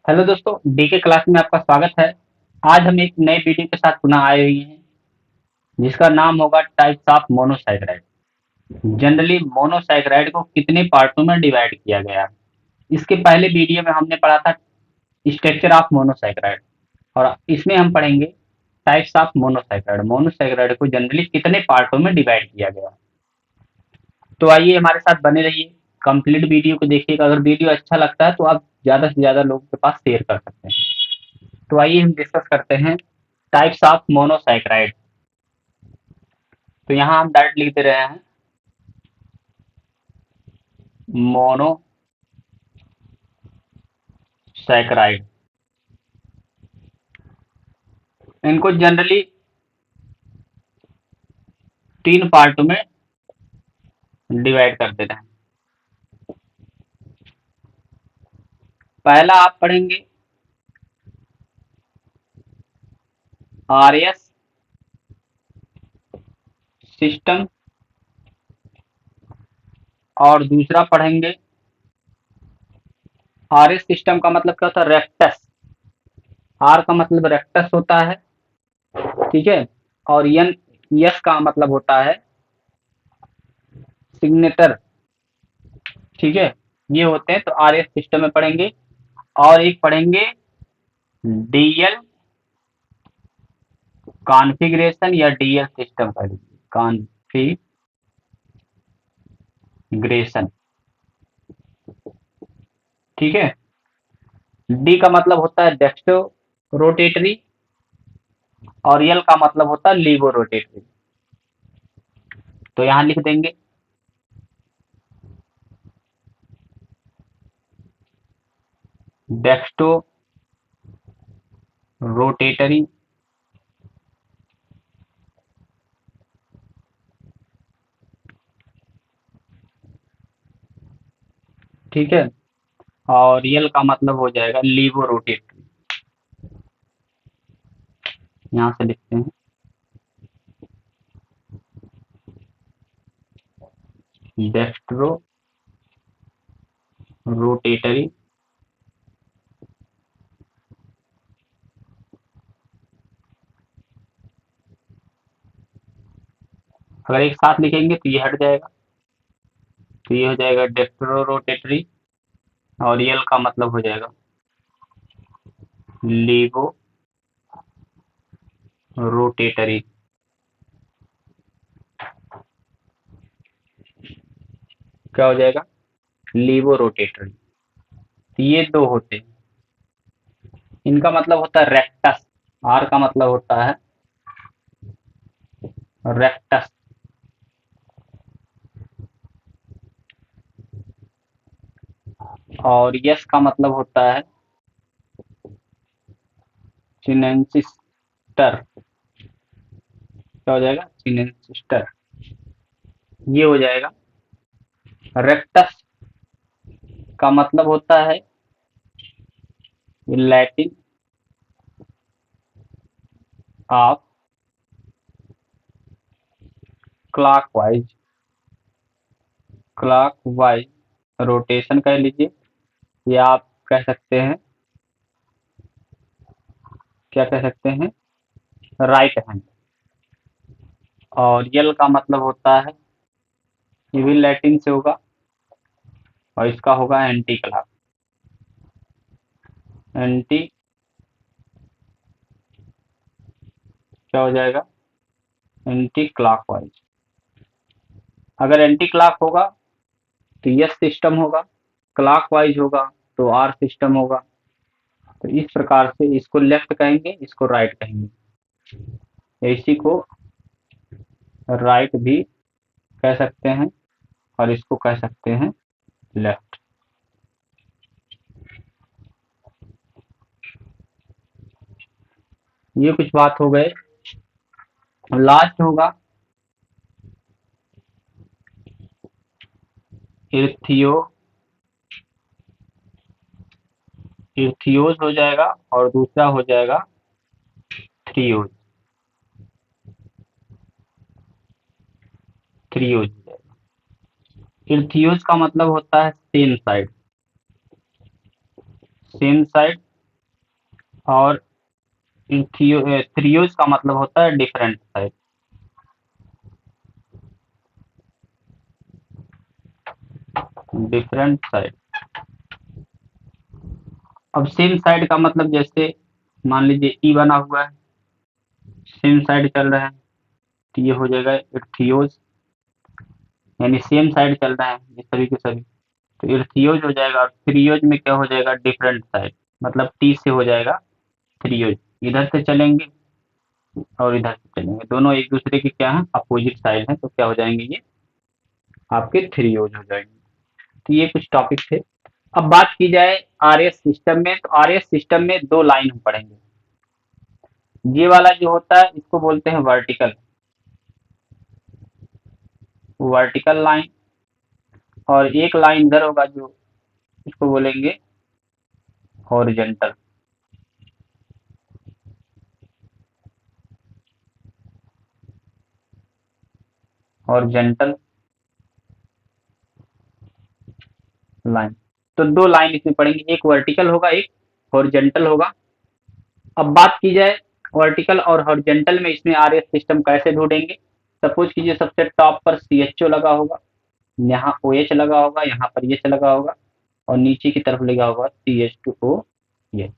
Hello दोस्तों, DK class में आपका स्वागत है। आज हम एक नए वीडियो के साथ पुनः आए हुए हैं, जिसका नाम होगा types of monosaccharide. Generally monosaccharide को कितने पार्टों में डिवाइड किया गया है। इसके पहले वीडियो में हमने पढ़ा था स्ट्रक्चर ऑफ मोनोसैकेराइड, और इसमें हम पढ़ेंगे टाइप्स ऑफ मोनोसैकेराइड। मोनोसैकेराइड को जनरली कितने पार्टों में डिवाइड किया गया है। तो आइए हमारे साथ बने रहिए, कंप्लीट वीडियो को देखिएगा। अगर वीडियो अच्छा लगता है तो आप ज़्यादा से ज़्यादा लोगों के पास शेयर कर सकते हैं। तो आइए हम डिस्कस करते हैं टाइप्स ऑफ मोनोसैकेराइड। तो यहाँ हम डायरेक्ट लिख दे रहे हैं मोनोसैकेराइड। इनको जनरली तीन पार्ट में डिवाइड कर देते हैं। पहला आप पढ़ेंगे आरएस सिस्टम, और दूसरा पढ़ेंगे आरएस सिस्टम का मतलब क्या होता है, रेक्टस। आर का मतलब रेक्टस होता है, ठीक है। और एन यस का मतलब होता है सिग्नेटर, ठीक है। ये होते हैं, तो आरएस सिस्टम में पढ़ेंगे। और एक पढ़ेंगे डीएल कॉन्फ़िगरेशन, या डीएल सिस्टम का लीजिए कॉन्फ़िगरेशन, ठीक है। डी का मतलब होता है डेक्स्टो रोटेटरी, और एल का मतलब होता है लीवो रोटेटरी। तो यहां लिख देंगे डेक्स्टो रोटेटरी, ठीक है। और एल का मतलब हो जाएगा लीवो रोटेटरी। यहां से लिखते हैं डेक्स्ट्रो रोटेटरी। अगर एक साथ लिखेंगे तो ये हट जाएगा, तो ये हो जाएगा डेक्स्ट्रो रोटेटरी, और एल का मतलब हो जाएगा लीवो रोटेटरी। क्या हो जाएगा, लीवो रोटेटरी। तो ये दो होते हैं। इनका मतलब होता है रेक्टस। आर का मतलब होता है रेक्टस, और यस का मतलब होता है चिनेंसिस्टर। क्या हो जाएगा, चिनेंसिस्टर। ये हो जाएगा। रेक्टस का मतलब होता है Latin of clockwise, clockwise rotation कह लीजिए, या आप कह सकते हैं, क्या कह सकते हैं, राइट हैंड। और यल का मतलब होता है, ये भी लैटिन से होगा, और इसका होगा एंटी क्लॉक, एंटी, क्या हो जाएगा, एंटी क्लॉकवाइज। अगर एंटी क्लॉक होगा तो यस सिस्टम होगा, क्लॉकवाइज होगा तो आर सिस्टम होगा। तो इस प्रकार से इसको लेफ्ट कहेंगे, इसको राइट कहेंगे। इसी को राइट भी कह सकते हैं, और इसको कह सकते हैं लेफ्ट। ये कुछ बात हो गए। लास्ट होगा इर्थियो, इर्थियोज हो जाएगा, और दूसरा हो जाएगा थ्रियोज, थ्रियोज हो जाएगा। इर्थियोज का मतलब होता है सेम साइड, सेम साइड। और थ्रियोज का मतलब होता है डिफरेंट साइड। Different side. अब सेम साइड का मतलब जैसे मान लीजिए ई बना हुआ है, सेम साइड चल रहा है, तो ये हो जाएगा इर्थियोज, यानी सेम साइड चल रहा है ये सभी के सभी, तो इर्थियोज हो जाएगा। और थ्रियोज में क्या हो जाएगा, डिफरेंट साइड, मतलब टी से हो जाएगा थ्रियोज। इधर से चलेंगे और इधर से चलेंगे, दोनों एक दूसरे के क्या है, अपोजिट साइड है, तो क्या हो जाएंगे ये आपके थ्रियोज हो जाएंगे। तो ये कुछ टॉपिक थे। अब बात की जाए आरएस सिस्टम में, तो आरएस सिस्टम में दो लाइन हम पढ़ेंगे। ये वाला जो होता है इसको बोलते हैं वर्टिकल, वर्टिकल लाइन। और एक लाइन इधर होगा जो इसको बोलेंगे हॉरिजेंटल। Horizontal line. तो दो लाइन इसमें पढ़ेंगे, एक वर्टिकल होगा, एक हॉरिजेंटल होगा। अब बात की जाए वर्टिकल और हॉरिजेंटल में इसमें आरएस सिस्टम कैसे ढूंढेंगे। सपोज कीजिए सबसे टॉप पर सीएचओ लगा होगा, यहाँ ओएच लगा होगा, यहाँ पर एच लगा होगा, और नीचे की तरफ लगा होगा CH2O। ये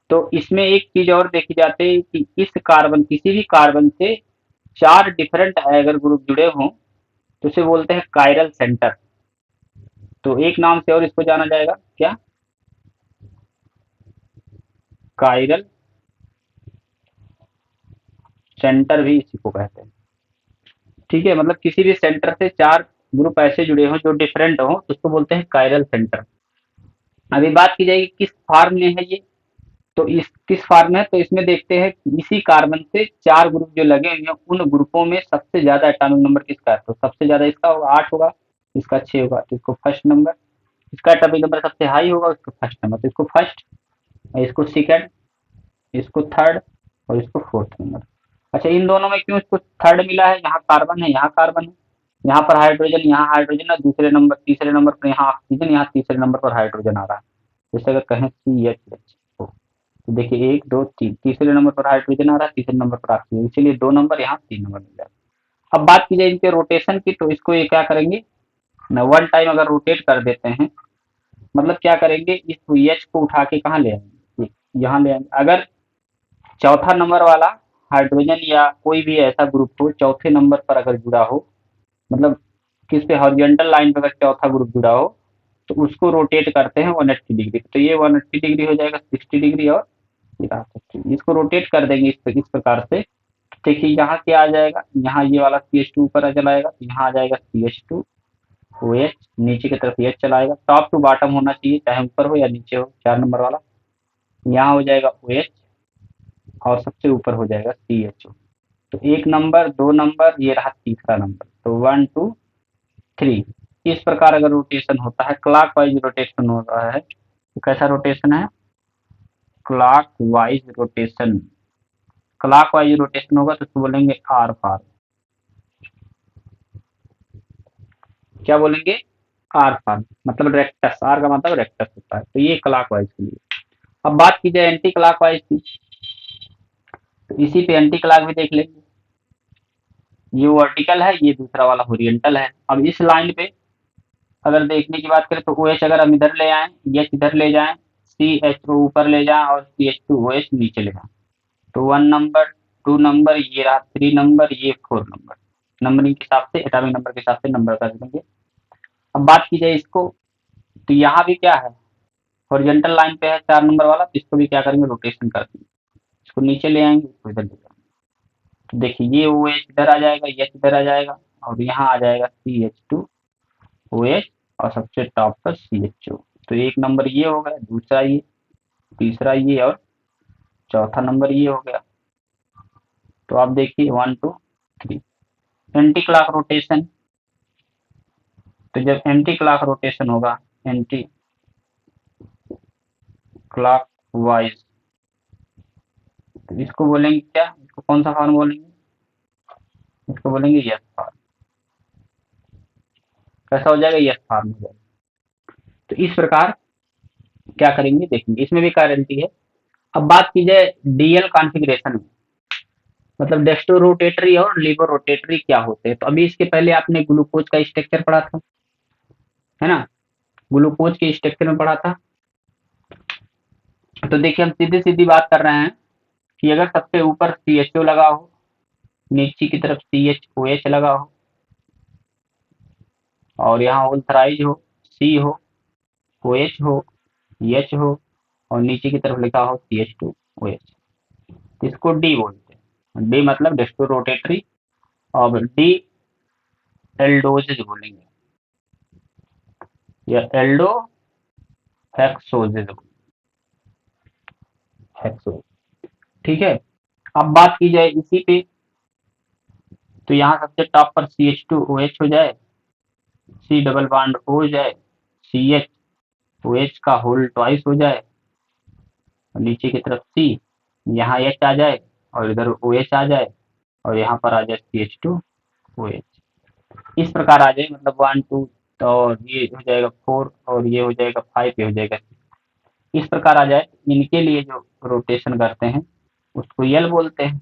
तो इसमें एक चीज और देखी जाती है कि इस कार्बन, किसी भी कार्बन से चार डिफरेंट अगर ग्रुप जुड़े हों तो उसे बोलते हैं कायरल सेंटर। तो एक नाम से और इसको जाना जाएगा क्या, कायरल सेंटर भी इसी को कहते हैं। ठीक है, मतलब किसी भी सेंटर से चार ग्रुप ऐसे जुड़े हों जो डिफरेंट हों तो उसको बोलते हैं कायरल सेंटर। अभी बात की जाएगी किस फॉर्म में है ये, तो इस किस फॉर्म में है, तो इसमें देखते हैं कि इसी कार्बन से चार ग्रुप जो लगे हुए हैं उन ग्रुपों में सबसे ज्यादा एटॉमिक नंबर किसका है, तो सबसे ज्यादा इसका होगा 8 होगा, इसका 6 होगा, तो इसको फर्स्ट नंबर। इसका एटॉमिक नंबर सबसे हाई होगा, उसको फर्स्ट नंबर, तो इसको फर्स्ट, इसको सेकंड, इसको थर्ड, और इसको फोर्थ नंबर। अच्छा, इन दोनों में क्यों इसको थर्ड मिला है, यहाँ कार्बन है, यहाँ कार्बन है, यहाँ पर हाइड्रोजन, यहाँ हाइड्रोजन है, दूसरे नंबर तीसरे नंबर पर यहाँ ऑक्सीजन, यहाँ तीसरे नंबर पर हाइड्रोजन आ रहा है। जैसे अगर कहें CH, तो देखिए 1 2 3, तीसरे नंबर पर हाइड्रोजन आ रहा है, तीसरे नंबर पर ऑक्सीजन, इसीलिए 2 नंबर यहाँ 3 नंबर मिल जाएगा। अब बात की जाए इनके रोटेशन की, तो इसको ये क्या करेंगे ना, वन टाइम अगर रोटेट कर देते हैं, मतलब क्या करेंगे, इस एच को उठा के कहाँ ले आएंगे, यहाँ ले आएंगे। अगर चौथा नंबर वाला हाइड्रोजन या कोई भी ऐसा ग्रुप हो चौथे नंबर पर अगर जुड़ा हो, मतलब किस पे, हॉरिजॉन्टल लाइन पे अगर चौथा ग्रुप जुड़ा हो, तो उसको रोटेट करते हैं 180 डिग्री। तो ये 180 डिग्री हो जाएगा, 60 डिग्री, और इसको रोटेट कर देंगे इस प्रकार से। देखिए यहाँ क्या आ जाएगा, यहाँ ये वाला CH2 ऊपर चला आएगा, तो यहाँ आ जाएगा CH2 OH, नीचे की तरफ H चला आएगा, टॉप टू बॉटम होना चाहिए, चाहे ऊपर हो या नीचे हो, 4 नंबर वाला। यहाँ हो जाएगा OH, और सबसे ऊपर हो जाएगा CHO। तो एक नंबर, दो नंबर, ये रहा तीसरा नंबर, तो 1 2 3। इस प्रकार अगर रोटेशन होता है, क्लॉक वाइज रोटेशन हो रहा है, तो कैसा रोटेशन है, clock wise rotation. Clock wise rotation होगा तो उसको बोलेंगे आर फॉर्म। क्या बोलेंगे, आर फॉर्म, मतलब रेक्टस, आर का मतलब रेक्टस होता है, तो ये क्लॉक वाइज के लिए। अब बात की जाए एंटी क्लॉक वाइज की, तो इसी पे एंटी क्लॉक भी देख लेंगे। ये वर्टिकल है, ये दूसरा वाला ओरिएंटल है। अब इस लाइन पे अगर देखने की बात करें तो ओ एच अगर हम इधर ले आए, एच इधर ले जाएं, CHO ऊपर ले जाएं, और CH2OH नीचे ले जाएं, तो 1 नंबर, 2 नंबर, ये रहा 3 नंबर, ये 4 नंबर। नंबरिंग के हिसाब से, एटॉमिक नंबर के हिसाब से नंबर कर देंगे। अब बात की जाए इसको, तो यहाँ भी क्या है, हॉरिजॉन्टल लाइन पे है 4 नंबर वाला, तो इसको भी क्या करेंगे, रोटेशन कर देंगे, इसको नीचे ले आएंगे, इसको इधर ले जाएंगे। तो देखिए ये OH इधर आ जाएगा, एच इधर आ जाएगा, और यहाँ आ जाएगा CH2OH, और सबसे टॉप पर CHO। तो एक नंबर ये हो गया, दूसरा ये, तीसरा ये, और चौथा नंबर ये हो गया। तो आप देखिए 1 2 3। एंटी क्लॉक रोटेशन, तो जब एंटी क्लॉक रोटेशन होगा, एंटी क्लॉक वाइज, तो इसको बोलेंगे क्या, इसको कौन सा फॉर्म बोलेंगे, इसको बोलेंगे यस फॉर्म। कैसा हो जाएगा, यस फॉर्म हो जाएगा। तो इस प्रकार क्या करेंगे देखेंगे, इसमें भी गारंटी है। अब बात की जाए डीएल कॉन्फ़िगरेशन में, मतलब डेस्टो रोटेटरी और लीवर रोटेटरी क्या होते हैं। तो अभी इसके पहले आपने ग्लूकोज का स्ट्रक्चर पढ़ा था, है ना? ग्लूकोज के स्ट्रक्चर में पढ़ा था। तो देखिए हम सीधी सीधी बात कर रहे हैं कि अगर सबसे ऊपर CHO लगा हो, नीचे की तरफ CHOH लगा हो, और यहाँ ओल्थराइज हो, C हो, OH हो, H हो, और नीचे की तरफ लिखा हो CH2OH, इसको डी बोलते हैं। डी मतलब डेस्टो रोटेटरी, और डी एल्डोजेज बोलेंगे, या एल्डो हेक्सोजेज, हेक्सोज। ठीक है। अब बात की जाए इसी पे, तो यहाँ सबसे टॉप पर CH2OH हो जाए, C डबल बॉन्ड हो जाए, CHOH का होल ट्वाइस हो जाए, और नीचे की तरफ C, यहाँ H आ जाए, और इधर OH आ जाए, और यहाँ पर आ जाए CH2OH। इस प्रकार आ जाए, मतलब 1 2, और ये हो जाएगा 4, और ये हो जाएगा 5, ये हो जाएगा 6। इस प्रकार आ जाए। इनके लिए जो रोटेशन करते हैं उसको यल बोलते हैं,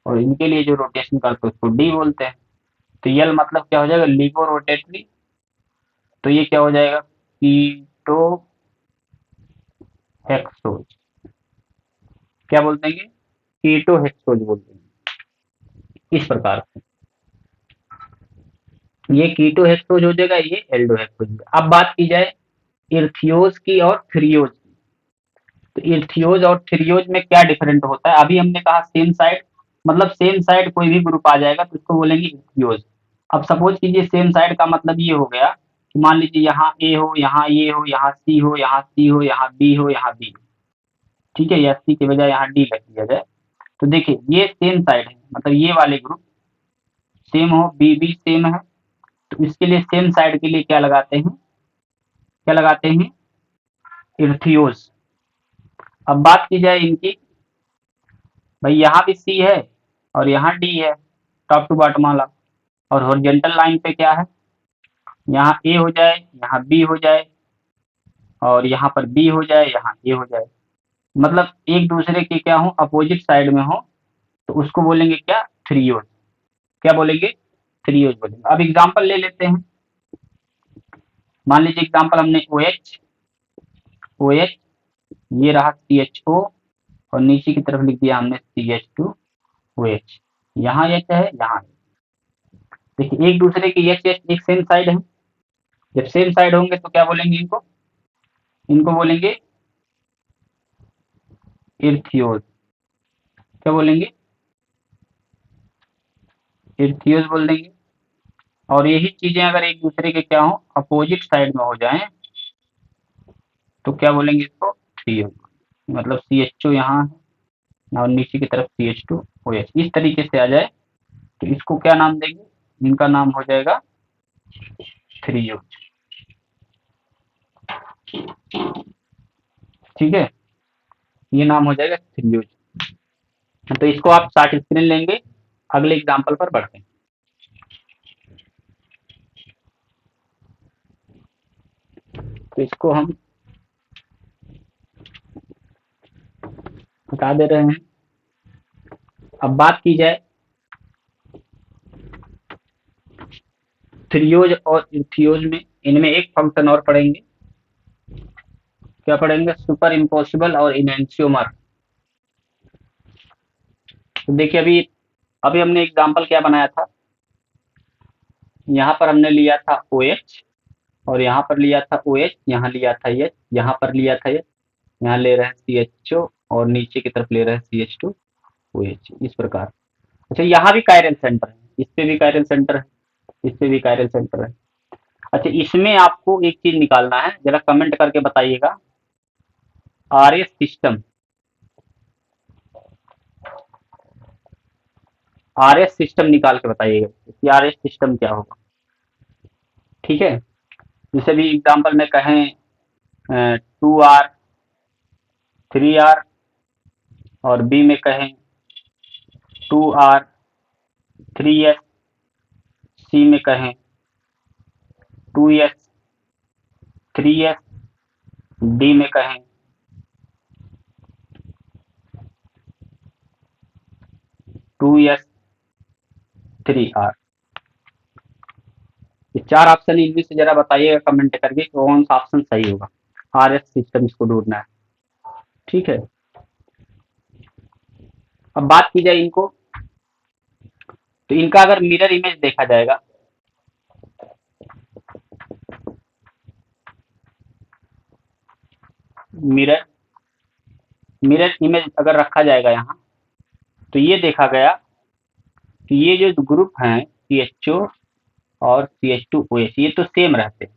और इनके लिए जो रोटेशन करते हैं उसको डी बोलते हैं। तो यल मतलब क्या हो जाएगा, लिवो रोटेटरी। तो ये क्या हो जाएगा, कीटो हेक्सोज। क्या बोल देंगे, कीटो हेक्सोज बोल देंगे। इस प्रकार से ये कीटो हेक्सोज हो जाएगा, ये एल्डो हेक्सोज। अब बात की जाए इर्थियोज की और थ्रियोज की। तो इर्थियोज और थ्रियोज में क्या डिफरेंट होता है। अभी हमने कहा सेम साइड, मतलब सेम साइड कोई भी ग्रुप आ जाएगा तो इसको बोलेंगे इर्थियोज। अब सपोज कीजिए सेम साइड का मतलब ये हो गया कि मान लीजिए यहाँ ए हो, यहाँ ये हो, यहाँ सी हो, यहाँ सी हो, यहाँ बी हो, यहाँ बी। ठीक है, या सी के बजाय यहाँ डी लग दिया जाए। तो देखिए ये सेम साइड है, मतलब ये वाले ग्रुप सेम हो, बी भी सेम है, तो इसके लिए सेम साइड के लिए क्या लगाते हैं, क्या लगाते हैं, इर्थियोज। अब बात की जाए इनकी, भाई यहाँ भी सी है और यहाँ डी है, टॉप टू बॉटम वाला, और हॉरिजॉन्टल लाइन पे क्या है, यहाँ ए हो जाए, यहाँ बी हो जाए, और यहाँ पर बी हो जाए, यहाँ ए हो जाए, मतलब एक दूसरे के क्या हो, अपोजिट साइड में हो, तो उसको बोलेंगे क्या, थ्रियोज। क्या बोलेंगे, थ्रियोज बोलेंगे। अब एग्जांपल ले लेते हैं। मान लीजिए एग्जांपल हमने OH, OH, ये रहा CHO, और नीचे की तरफ लिख दिया हमने CH2OH। यहाँ H है, यहाँ है। देखिए एक दूसरे के H H एक सेम साइड है। जब सेम साइड होंगे तो क्या बोलेंगे इनको, इनको बोलेंगे इर्थियोज। क्या बोलेंगे, इर्थियोज बोल देंगे। और यही चीजें अगर एक दूसरे के क्या हो, अपोजिट साइड में हो जाएं, तो क्या बोलेंगे इसको, थ्रियोज। मतलब CHO यहाँ है और नीचे की तरफ CH2OH, इस तरीके से आ जाए तो इसको क्या नाम देंगे, इनका नाम हो जाएगा थ्रियोज। ठीक है, ये नाम हो जाएगा थ्रियोज। तो इसको आप शॉर्ट स्क्रीन लेंगे, अगले एग्जाम्पल पर बढ़ते हैं। तो इसको हम हटा दे रहे हैं। अब बात की जाए थ्रियोज और इर्थियोज में, इनमें एक फंक्शन और पढ़ेंगे। क्या पढ़ेंगे, सुपर इम्पोसिबल और इमेंसियोमर। तो देखिए अभी अभी हमने एग्जाम्पल क्या बनाया था, यहाँ पर हमने लिया था OH, और यहाँ पर लिया था OH, यहाँ लिया था H, यहाँ पर लिया था H, यहाँ ले रहे हैं CHO, और नीचे की तरफ ले रहे हैं CH2OH, इस प्रकार। अच्छा यहाँ भी कायरल सेंटर है, इस पे भी कायरल सेंटर है, इस पे भी कायरल सेंटर है। अच्छा इसमें आपको एक चीज निकालना है, जरा कमेंट करके बताइएगा, RS सिस्टम, RS सिस्टम निकाल के बताइएगा कि RS सिस्टम क्या होगा। ठीक है, जैसे भी एग्जाम्पल में कहें 2R, 3R, और बी में कहें 2R, 3S, सी में कहें 2S, 3S, डी में कहें 2s3r। ये 4 ऑप्शन इनमें से जरा बताइएगा कमेंट करके कौन सा ऑप्शन सही होगा। RS सिस्टम इसको ढूंढना है। ठीक है, अब बात की जाए इनको, तो इनका अगर मिरर इमेज देखा जाएगा, मिरर मिरर इमेज अगर रखा जाएगा यहाँ, तो ये देखा गया कि ये जो ग्रुप हैं CHO और CH2OH ये तो सेम रहते हैं,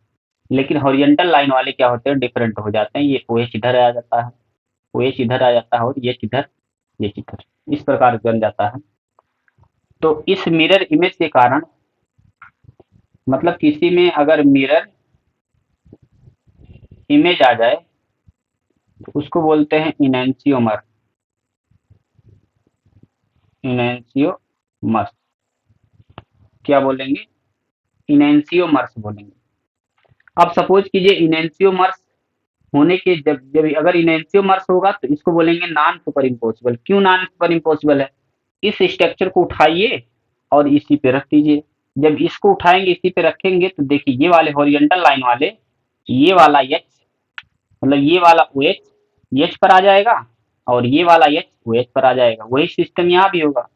लेकिन हॉरिजॉन्टल लाइन वाले क्या होते हैं, डिफरेंट हो जाते हैं। ये OH इधर आ जाता है, OH इधर आ जाता है और ये इधर, ये इधर, इस प्रकार बन जाता है। तो इस मिरर इमेज के कारण, मतलब किसी में अगर मिरर इमेज आ जाए तो उसको बोलते हैं इनैंसियोमर। इनैंसियोमर्स क्या बोलेंगे, इनैंसियोमर्स बोलेंगे। अब सपोज कीजिए इनैंसियोमर्स होने के जब जब अगर इनैंसियोमर्स होगा तो इसको बोलेंगे नॉन सुपर इम्पोसिबल। क्यों नॉन सुपर इम्पोसिबल है, इस स्ट्रक्चर को उठाइए और इसी पे रख दीजिए। जब इसको उठाएंगे इसी पे रखेंगे तो देखिए ये वाले हॉरिजॉन्टल लाइन वाले, ये वाला H मतलब ये वाला OH H पर आ जाएगा और ये वाला H OH पर आ जाएगा। वही सिस्टम यहाँ भी होगा।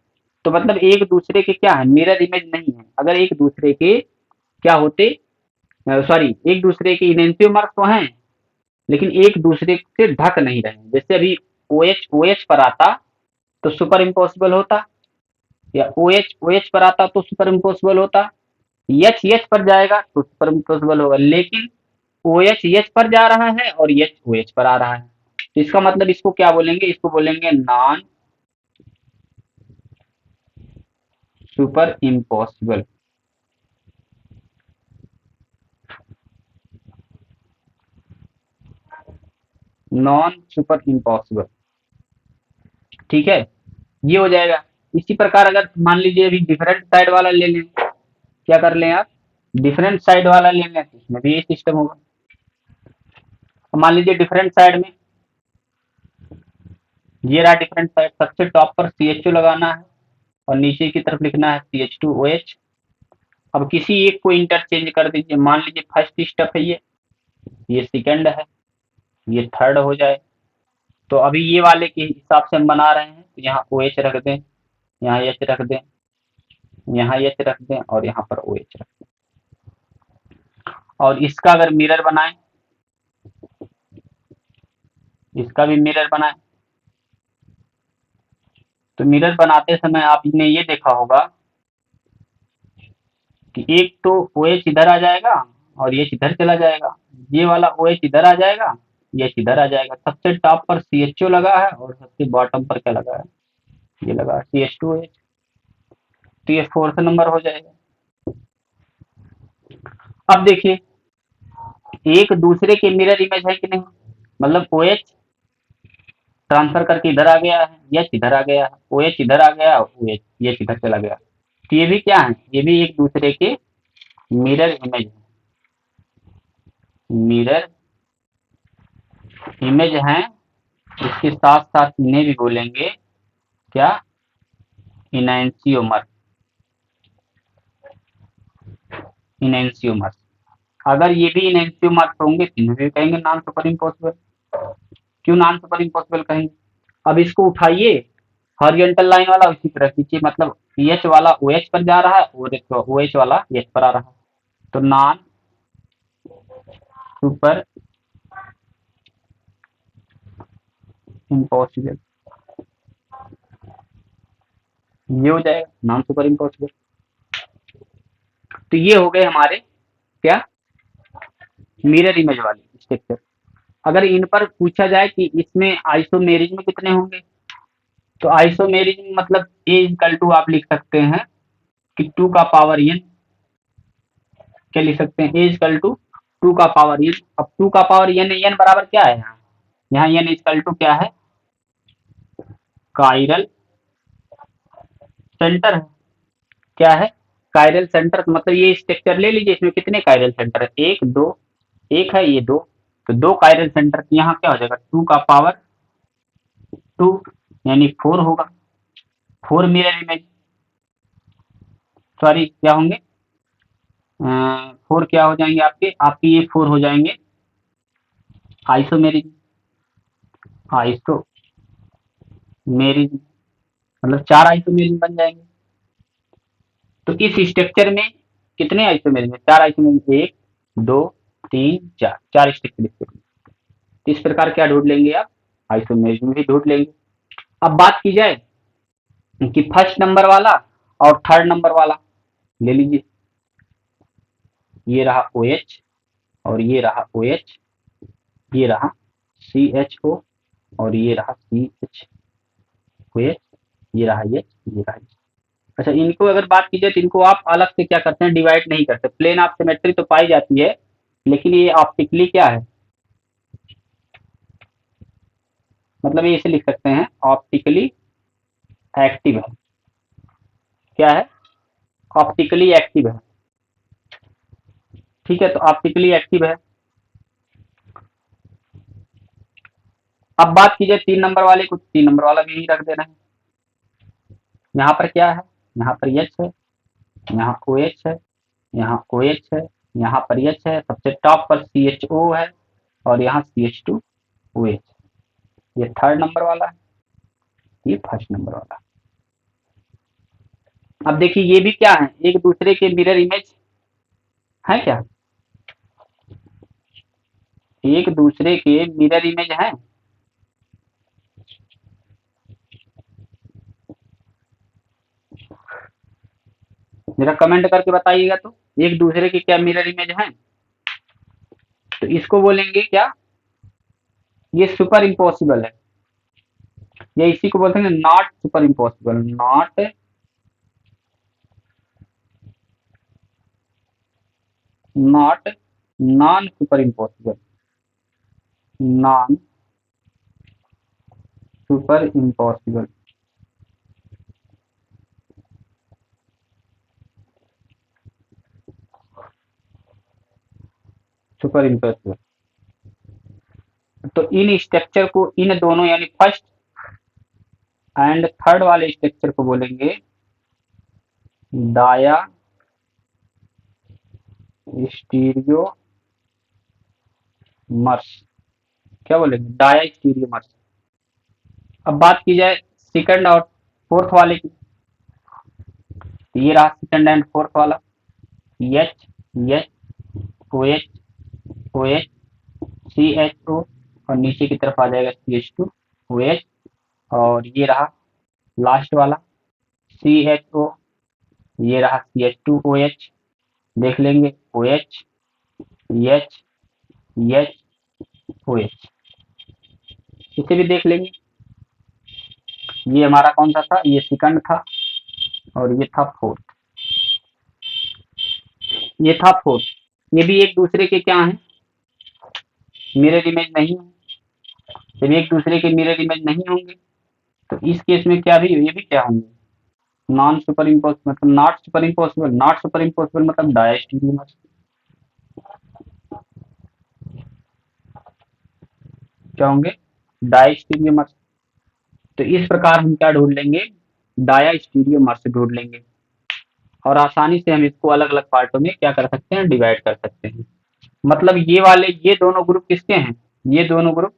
तो मतलब एक दूसरे के क्या है, मिरर इमेज नहीं है। अगर एक दूसरे के क्या होते, सॉरी, एक दूसरे के इनैंसियोमर्स तो हैं लेकिन एक दूसरे से ढक नहीं रहे। जैसे अभी OH पर आता तो सुपर इम्पोसिबल होता, या OH पर आता तो सुपर इम्पोसिबल होता, H पर जाएगा तो सुपर इम्पोसिबल होगा। लेकिन OH पर जा रहा है और OH पर आ रहा है, तो इसका मतलब इसको क्या बोलेंगे, इसको बोलेंगे non super impossible. Non super impossible, ठीक है, ये हो जाएगा। इसी प्रकार अगर मान लीजिए अभी डिफरेंट साइड वाला ले लें, क्या कर लें आप, डिफरेंट साइड वाला ले लें तो इसमें भी ये सिस्टम होगा। मान लीजिए डिफरेंट साइड में ये रहा डिफरेंट साइड, सबसे टॉप पर CHO लगाना है और नीचे की तरफ लिखना है CH2OH। अब किसी एक को इंटरचेंज कर दीजिए, मान लीजिए फर्स्ट स्टेप है ये सेकंड है, ये थर्ड हो जाए। तो अभी ये वाले के हिसाब से हम बना रहे हैं, तो यहाँ OH रख दें, यहाँ H रख दें, यहाँ H रख दें और यहाँ पर OH रख दें। और इसका अगर मिरर बनाएं, इसका भी मिरर बनाएं, तो मिरर बनाते समय आपने ये देखा होगा कि एक तो OH इधर आ जाएगा और ये इधर चला जाएगा, ये वाला OH इधर आ जाएगा, ये इधर आ जाएगा। सबसे टॉप पर CHO लगा है और सबसे बॉटम पर क्या लगा है, ये लगा है CH2OH। तो ये फोर्थ नंबर हो जाएगा। अब देखिए एक दूसरे के मिरर इमेज है कि नहीं, मतलब OH ट्रांसफर करके इधर आ गया है, H इधर आ गया है, OH इधर आ गया, OH इधर चला गया। तो ये भी क्या है, ये भी एक दूसरे के मिरर इमेज है, मिरर इमेज है। इसके साथ साथ इन्हें भी बोलेंगे क्या, इनैंसियोमर। इनैंसियोमर अगर ये भी इनैंसियोमर होंगे तो इन्हें भी कहेंगे नॉन सुपर इम्पॉसिबल। क्यों नॉन सुपर इम्पॉसिबल कहेंगे, अब इसको उठाइए, हॉरिजॉन्टल लाइन वाला उसी तरह खींचिए, मतलब H वाला OH पर जा रहा है और OH वाला H पर आ रहा है, तो नॉन सुपर इम्पॉसिबल ये हो जाएगा, नॉन सुपर इम्पॉसिबल। तो ये हो गए हमारे क्या, मिरर इमेज वाले स्ट्रक्चर। अगर इन पर पूछा जाए कि इसमें आइसोमेरिज्म कितने होंगे, तो आइसोमेरिज्म मतलब A इक्वल टू आप लिख सकते हैं कि 2 का पावर n, क्या लिख सकते हैं, A इक्वल टू 2 का पावर n। अब 2 का पावर n बराबर क्या है, यहाँ n इक्वल टू क्या है, कायरल सेंटर है। क्या है, कायरल सेंटर, तो मतलब ये स्ट्रक्चर ले लीजिए, इसमें कितने कायरल सेंटर है, एक दो, एक है ये दो, तो दो कायरल सेंटर, यहाँ क्या हो जाएगा 2 का पावर 2 यानी 4 होगा। 4 मिरर इमेज, सॉरी क्या होंगे, 4 क्या हो जाएंगे आपके ये 4 हो जाएंगे आइसोमेरिक, आइसो मेरी मतलब 4 आइसोमेरिक बन जाएंगे। तो इस स्ट्रक्चर में कितने आइसोमेरिक है, 4 आइसोमेरिक, 1 2 3 4, 4 स्ट्रक्चर इसके बने। तो इस प्रकार क्या ढूंढ लेंगे आप, आइसोमेरिक भी ढूंढ लेंगे। अब बात की जाए कि फर्स्ट नंबर वाला और थर्ड नंबर वाला ले लीजिए, ये रहा ओ एच और ये रहा ओ एच, ये रहा सी एच ओ और ये रहा सी एच ओ एच, ये रहा ये रहा ये। अच्छा, इनको अगर बात की जाए तो इनको आप अलग से क्या करते हैं, डिवाइड नहीं करते, प्लेन ऑफ सिमेट्री तो पाई जाती है, लेकिन ये ऑप्टिकली क्या है, मतलब ये इसे लिख सकते हैं ऑप्टिकली एक्टिव है। क्या है, ऑप्टिकली एक्टिव है। ठीक है, तो ऑप्टिकली एक्टिव है। अब बात की जाए 3 नंबर वाले को, 3 नंबर वाला भी यही रख देना है। यहाँ पर क्या है, यहाँ पर एच है, यहाँ ओ एच है, यहाँ ओ एच है, यहाँ पर एच है, सबसे टॉप पर सी एच ओ है और यहाँ C H two O H. ये थर्ड नंबर वाला है, ये फर्स्ट नंबर वाला। अब देखिए ये भी क्या है, एक दूसरे के मिरर इमेज है क्या, एक दूसरे के मिरर इमेज है। जरा कमेंट करके बताइएगा, तो एक दूसरे के क्या मिरर इमेज है, तो इसको बोलेंगे क्या, ये सुपर इम्पॉसिबल है, या इसी को बोलते हैं not super impossible, not non super impossible, non super impossible. Super impossible, तो इन स्ट्रक्चर को, इन दोनों यानी फर्स्ट एंड थर्ड वाले स्ट्रक्चर को बोलेंगे डाया स्टीरियोमर्स। क्या बोलेंगे, डाया स्टीरियोमर्स। अब बात की जाए सेकंड और फोर्थ वाले की, तो ये रहा सेकंड एंड फोर्थ वाला, H H O H O H C H O और नीचे की तरफ आ जाएगा C H two O H, और ये रहा लास्ट वाला सी एच ओ, ये रहा C H two O H. देख लेंगे O H H H O H, इसे भी देख लेंगे। ये हमारा कौन सा था, ये सेकंड था और ये था फोर्थ, ये था फोर्थ। ये भी एक दूसरे के क्या है, मिरर इमेज नहीं है। जब एक दूसरे के मिरर इमेज नहीं होंगे तो इस केस में क्या भी, ये भी क्या होंगे, नॉन सुपर इम्पोसिबल, मतलब not super impossible, not super impossible मतलब डायस्टीरियोमर्स। क्या होंगे, डायस्टीरियोमर्स। तो इस प्रकार हम क्या ढूंढ लेंगे, डायस्टीरियोमर्स ढूंढ लेंगे, और आसानी से हम इसको अलग अलग पार्टों में क्या कर सकते हैं, डिवाइड कर सकते हैं। मतलब ये वाले, ये दोनों ग्रुप किसके हैं, ये दोनों ग्रुप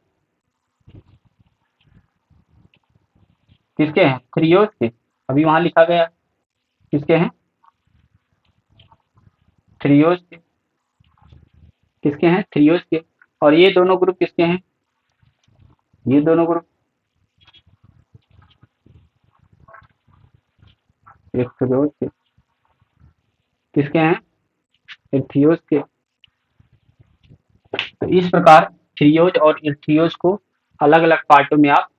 किसके हैं, थ्रियोज के। अभी वहां लिखा गया किसके हैं, थ्रियोज के, किसके हैं, थ्रियोज के। और ये दोनों ग्रुप किसके हैं, ये दोनों ग्रुप एक थ्रियोज के, किसके हैं, एक थ्रियोज के। तो इस प्रकार थ्रियोज और इर्थियोज को अलग अलग पार्टों में आप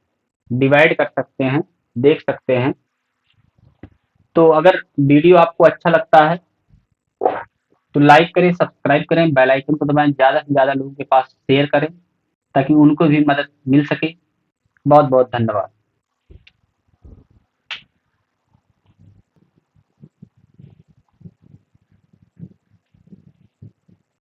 डिवाइड कर सकते हैं, देख सकते हैं। तो अगर वीडियो आपको अच्छा लगता है तो लाइक करें, सब्सक्राइब करें, बेल आइकन को दबाएं, ज़्यादा से ज़्यादा लोगों के पास शेयर करें ताकि उनको भी मदद मिल सके। बहुत बहुत धन्यवाद।